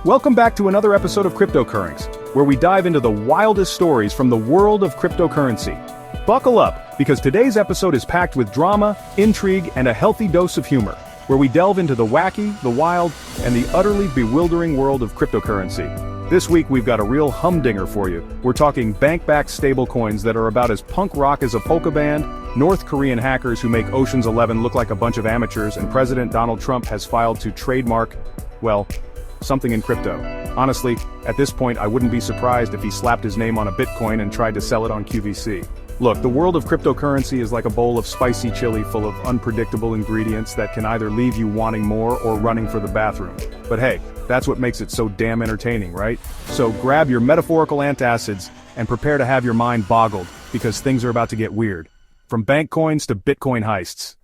Welcome back to another episode of Cryptocurrenx, where we dive into the wildest stories from the world of cryptocurrency. Buckle up, because today's episode is packed with drama, intrigue, and a healthy dose of humor, where we delve into the wacky, the wild, and the utterly bewildering world of cryptocurrency. This week we've got a real humdinger for you. We're talking bank-backed stablecoins that are about as punk rock as a polka band, North Korean hackers who make Ocean's 11 look like a bunch of amateurs, and President Donald Trump has filed to trademark, well, something in crypto. Honestly, at this point I wouldn't be surprised if he slapped his name on a Bitcoin and tried to sell it on QVC. Look, the world of cryptocurrency is like a bowl of spicy chili full of unpredictable ingredients that can either leave you wanting more or running for the bathroom. But hey, that's what makes it so damn entertaining, right? So grab your metaphorical antacids and prepare to have your mind boggled, because things are about to get weird. From bank coins to Bitcoin heists.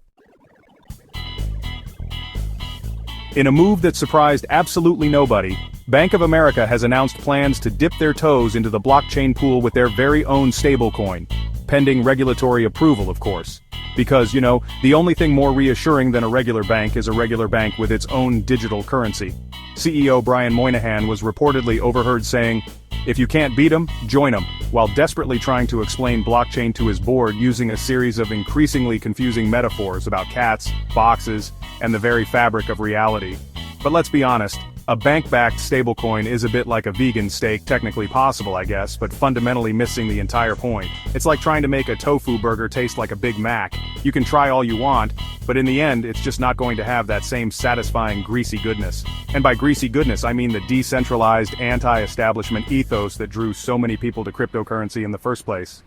In a move that surprised absolutely nobody, Bank of America has announced plans to dip their toes into the blockchain pool with their very own stablecoin. Pending regulatory approval, of course. Because, the only thing more reassuring than a regular bank is a regular bank with its own digital currency. CEO Brian Moynihan was reportedly overheard saying, "If you can't beat 'em, join 'em," while desperately trying to explain blockchain to his board using a series of increasingly confusing metaphors about cats, boxes, and the very fabric of reality. But let's be honest, a bank-backed stablecoin is a bit like a vegan steak, technically possible I guess, but fundamentally missing the entire point. It's like trying to make a tofu burger taste like a Big Mac. You can try all you want, but in the end it's just not going to have that same satisfying greasy goodness. And by greasy goodness I mean the decentralized, anti-establishment ethos that drew so many people to cryptocurrency in the first place.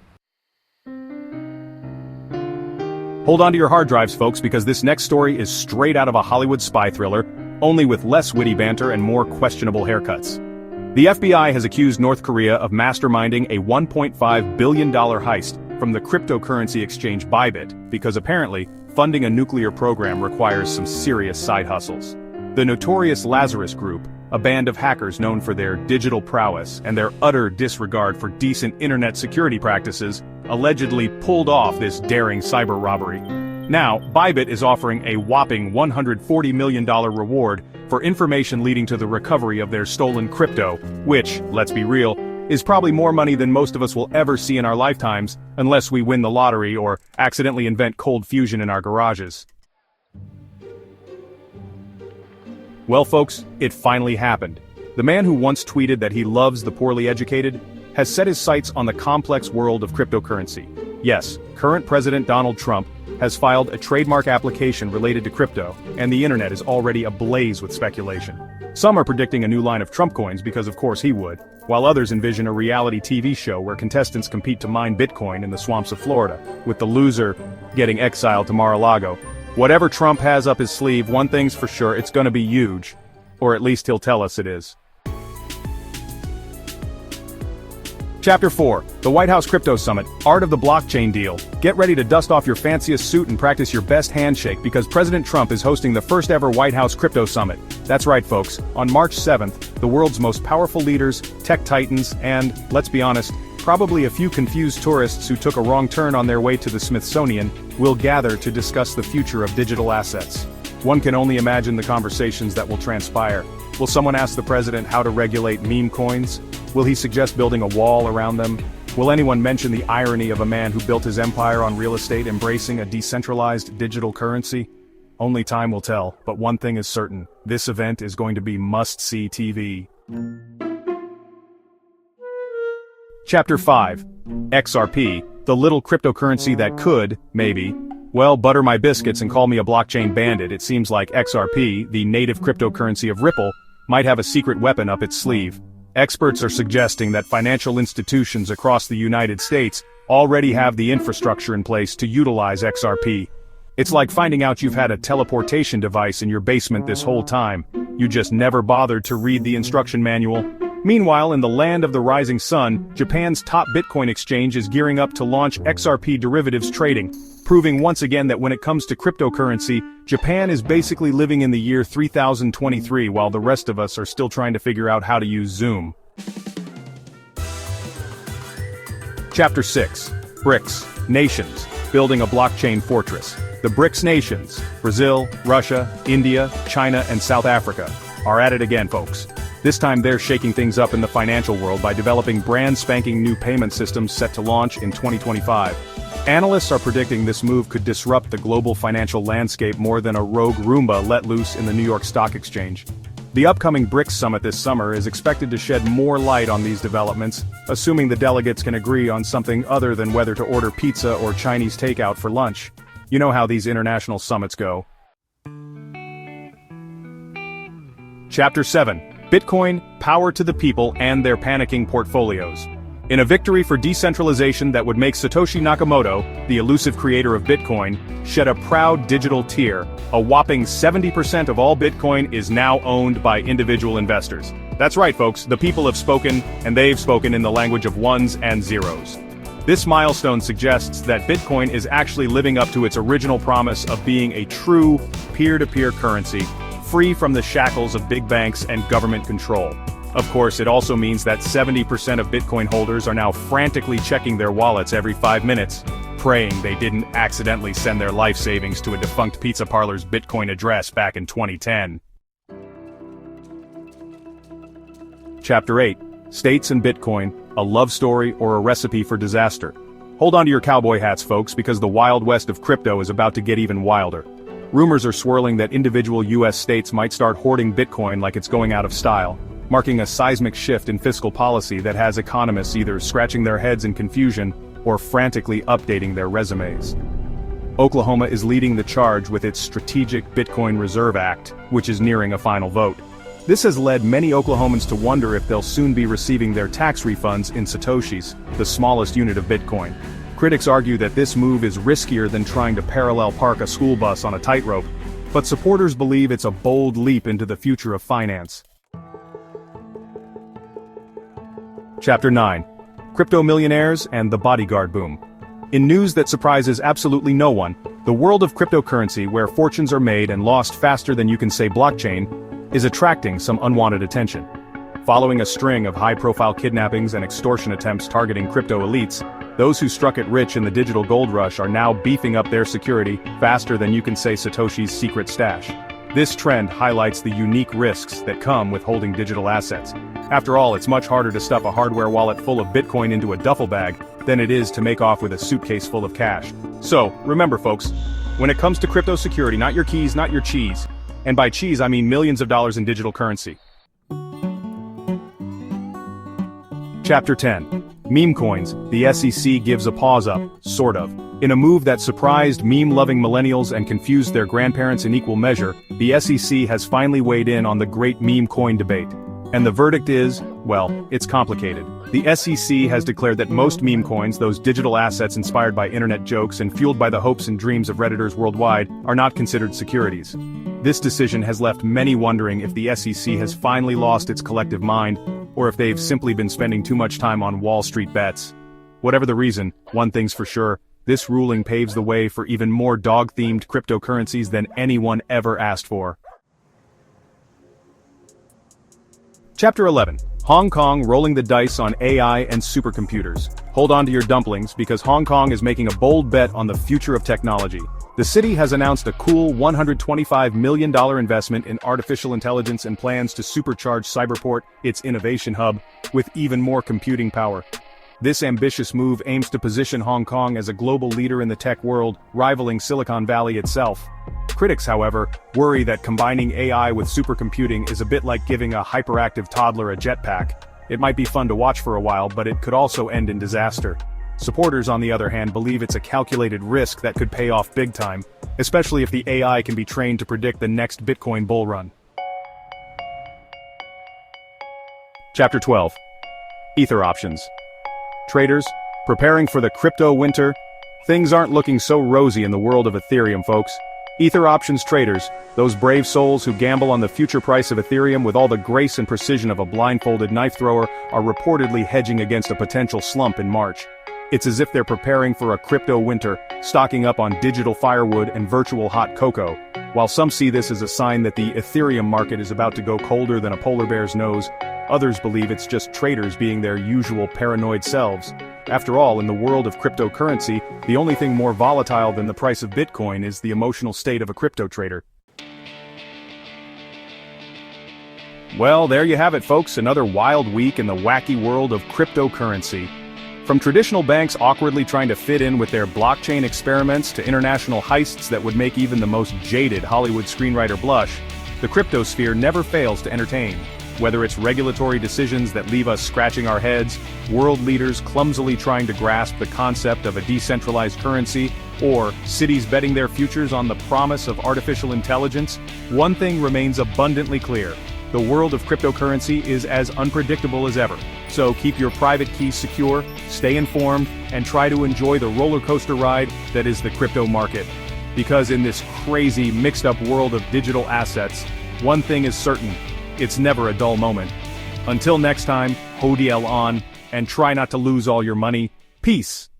Hold on to your hard drives, folks, because this next story is straight out of a Hollywood spy thriller, only with less witty banter and more questionable haircuts. The FBI has accused North Korea of masterminding a $1.5 billion heist from the cryptocurrency exchange Bybit, because apparently, funding a nuclear program requires some serious side hustles. The notorious Lazarus Group, a band of hackers known for their digital prowess and their utter disregard for decent internet security practices, allegedly pulled off this daring cyber robbery. Now, Bybit is offering a whopping $140 million reward for information leading to the recovery of their stolen crypto, which, let's be real, is probably more money than most of us will ever see in our lifetimes, unless we win the lottery or accidentally invent cold fusion in our garages. Well folks, it finally happened. The man who once tweeted that he loves the poorly educated has set his sights on the complex world of cryptocurrency. Yes, current President Donald Trump has filed a trademark application related to crypto, and the internet is already ablaze with speculation. Some are predicting a new line of Trump coins because of course he would, while others envision a reality TV show where contestants compete to mine Bitcoin in the swamps of Florida, with the loser getting exiled to Mar-a-Lago. Whatever Trump has up his sleeve, one thing's for sure, it's gonna be huge. Or at least he'll tell us it is. Chapter 4, the White House Crypto Summit, Art of the Blockchain Deal. Get ready to dust off your fanciest suit and practice your best handshake because President Trump is hosting the first ever White House Crypto Summit. That's right folks, on March 7th, the world's most powerful leaders, tech titans, and, let's be honest, probably a few confused tourists who took a wrong turn on their way to the Smithsonian, will gather to discuss the future of digital assets. One can only imagine the conversations that will transpire. Will someone ask the president how to regulate meme coins? Will he suggest building a wall around them? Will anyone mention the irony of a man who built his empire on real estate embracing a decentralized digital currency? Only time will tell, but one thing is certain, this event is going to be must-see TV. Chapter 5. XRP, the little cryptocurrency that could, maybe, well, butter my biscuits and call me a blockchain bandit. It seems like XRP, the native cryptocurrency of Ripple, might have a secret weapon up its sleeve. Experts are suggesting that financial institutions across the United States already have the infrastructure in place to utilize XRP. It's like finding out you've had a teleportation device in your basement this whole time. You just never bothered to read the instruction manual. Meanwhile, in the land of the rising sun, Japan's top Bitcoin exchange is gearing up to launch XRP derivatives trading, proving once again that when it comes to cryptocurrency, Japan is basically living in the year 3023 while the rest of us are still trying to figure out how to use Zoom. Chapter 6. BRICS, Nations, Building a Blockchain Fortress. The BRICS nations, Brazil, Russia, India, China, and South Africa, are at it again, folks. This time they're shaking things up in the financial world by developing brand spanking new payment systems set to launch in 2025. Analysts are predicting this move could disrupt the global financial landscape more than a rogue Roomba let loose in the New York Stock Exchange. The upcoming BRICS summit this summer is expected to shed more light on these developments, assuming the delegates can agree on something other than whether to order pizza or Chinese takeout for lunch. You know how these international summits go. Chapter 7. Bitcoin, Power to the People and Their Panicking Portfolios. In a victory for decentralization that would make Satoshi Nakamoto, the elusive creator of Bitcoin, shed a proud digital tear, a whopping 70% of all Bitcoin is now owned by individual investors. That's right, folks, the people have spoken, and they've spoken in the language of ones and zeros. This milestone suggests that Bitcoin is actually living up to its original promise of being a true, peer-to-peer currency, free from the shackles of big banks and government control. Of course, it also means that 70% of Bitcoin holders are now frantically checking their wallets every 5 minutes, praying they didn't accidentally send their life savings to a defunct pizza parlor's Bitcoin address back in 2010. Chapter 8. States and Bitcoin, a love story or a recipe for disaster. Hold on to your cowboy hats, folks, because the Wild West of crypto is about to get even wilder. Rumors are swirling that individual US states might start hoarding Bitcoin like it's going out of style, marking a seismic shift in fiscal policy that has economists either scratching their heads in confusion or frantically updating their resumes. Oklahoma is leading the charge with its Strategic Bitcoin Reserve Act, which is nearing a final vote. This has led many Oklahomans to wonder if they'll soon be receiving their tax refunds in Satoshis, the smallest unit of Bitcoin. Critics argue that this move is riskier than trying to parallel park a school bus on a tightrope, but supporters believe it's a bold leap into the future of finance. Chapter 9. Crypto millionaires and the bodyguard boom. In news that surprises absolutely no one, the world of cryptocurrency, where fortunes are made and lost faster than you can say blockchain, is attracting some unwanted attention. Following a string of high-profile kidnappings and extortion attempts targeting crypto elites, those who struck it rich in the digital gold rush are now beefing up their security faster than you can say Satoshi's secret stash. This trend highlights the unique risks that come with holding digital assets. After all, it's much harder to stuff a hardware wallet full of Bitcoin into a duffel bag than it is to make off with a suitcase full of cash. So, remember folks, when it comes to crypto security, not your keys, not your cheese. And by cheese I mean millions of dollars in digital currency. Chapter 10. Meme coins, the SEC gives a pause up, sort of. In a move that surprised meme-loving millennials and confused their grandparents in equal measure, the SEC has finally weighed in on the great meme coin debate. And the verdict is, well, it's complicated. The SEC has declared that most meme coins, those digital assets inspired by internet jokes and fueled by the hopes and dreams of Redditors worldwide, are not considered securities. This decision has left many wondering if the SEC has finally lost its collective mind, or if they've simply been spending too much time on Wall Street bets. Whatever the reason, one thing's for sure, this ruling paves the way for even more dog-themed cryptocurrencies than anyone ever asked for. Chapter 11. Hong Kong rolling the dice on AI and supercomputers. Hold on to your dumplings, because Hong Kong is making a bold bet on the future of technology. The city has announced a cool $125 million investment in artificial intelligence and plans to supercharge Cyberport, its innovation hub, with even more computing power. This ambitious move aims to position Hong Kong as a global leader in the tech world, rivaling Silicon Valley itself. Critics, however, worry that combining AI with supercomputing is a bit like giving a hyperactive toddler a jetpack. It might be fun to watch for a while, but it could also end in disaster. Supporters, on the other hand, believe it's a calculated risk that could pay off big time, especially if the AI can be trained to predict the next Bitcoin bull run. Chapter 12. Ether options. Traders, preparing for the crypto winter? Things aren't looking so rosy in the world of Ethereum, folks. Ether options traders, those brave souls who gamble on the future price of Ethereum with all the grace and precision of a blindfolded knife thrower, are reportedly hedging against a potential slump in March. It's as if they're preparing for a crypto winter, stocking up on digital firewood and virtual hot cocoa. While some see this as a sign that the Ethereum market is about to go colder than a polar bear's nose, others believe it's just traders being their usual paranoid selves. After all, in the world of cryptocurrency, the only thing more volatile than the price of Bitcoin is the emotional state of a crypto trader. Well, there you have it, folks, another wild week in the wacky world of cryptocurrency. From traditional banks awkwardly trying to fit in with their blockchain experiments to international heists that would make even the most jaded Hollywood screenwriter blush, the cryptosphere never fails to entertain. Whether it's regulatory decisions that leave us scratching our heads, world leaders clumsily trying to grasp the concept of a decentralized currency, or cities betting their futures on the promise of artificial intelligence, one thing remains abundantly clear. The world of cryptocurrency is as unpredictable as ever. So keep your private keys secure, stay informed, and try to enjoy the roller coaster ride that is the crypto market. Because in this crazy, mixed-up world of digital assets, one thing is certain: it's never a dull moment. Until next time, HODL on, and try not to lose all your money. Peace.